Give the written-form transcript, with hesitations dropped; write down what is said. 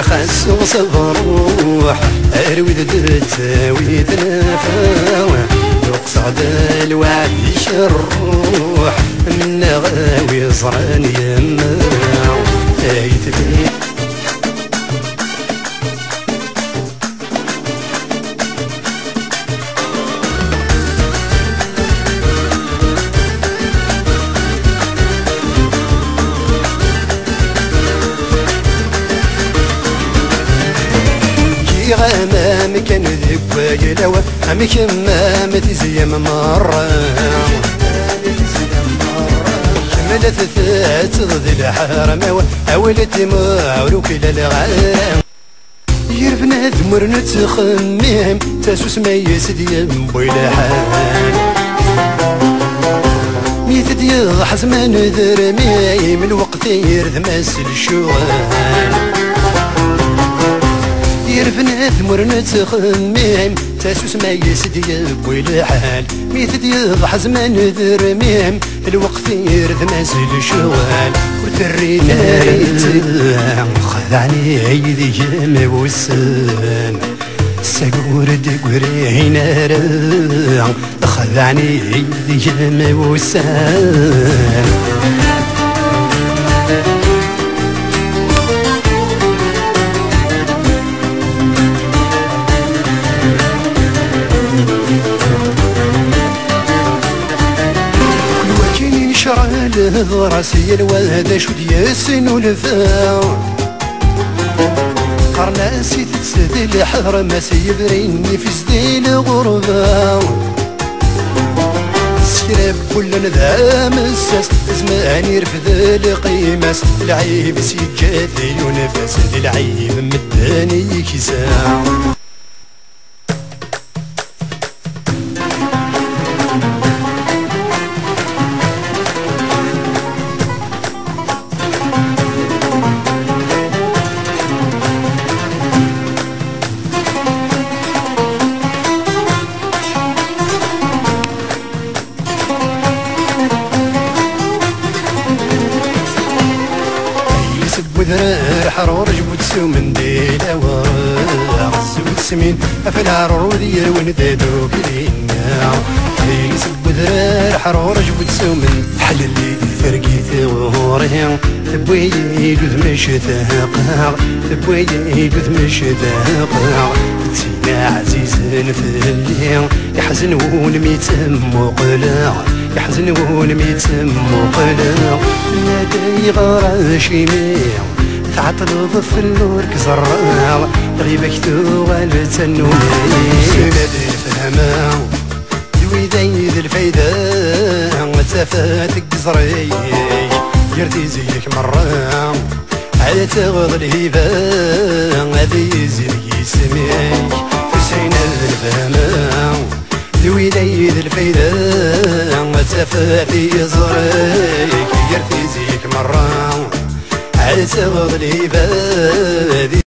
خاس وصبر روح اروي تاوي تنافا يقصد الوعد يشروح من غاوي صران يما ايتبي غامام كان ذكوى لوا عمك ما متزيم مرة كملت ثات ضد الحرم أولتي معروك للغام يرفنا ثمر نتخمم تاسوس ما يسدي بويلحان ميت ديال حزمان ذرمي من الوقت يرذمس الشوغان يرفنا ثمر نتخمم تاسوس ما يسدي بويلحان ميت ديال حزمان ذرميم الوقت يرذمس الشوغان وترينا ريت خذعني عيدي جام وسان ساقور دقوري نارا خذعني عيدي جام وسان راسي الوالدة شو دياسن ولفا قرناسي تتسدي الحرم سيبريني في سدي الغربة سكراب كل ندى مساس زماني رفض القيماس العيب سيجاتي ونفاس العيب مداني كيسا وذرار حرور جبوت سو من ديلا ورا سود سمين افلار رودي وين دادو كلينا يسب وذرار حرور جبوت سو من حل اللي فرقيت وهوري تبوي يدوث مش ثاقا تبوي يدوث مش ثاقا سينا عزيز نفلي يحزنون ميتم وقلاع يحزنون ميتم وقلاع نادي غراشي ميع تعطل ضف النور كزرع غيبك توغل تنوني سنادي فهما دوي ذيذ الفايدة تفاتك قزري يرتي زيك مرة على تغض الهيبة هذي يزيد يسميك فسينا الفهما دوي ذيذ الفايدة تفاتي يزريك يرتي زيك مرة على تغض الهيبة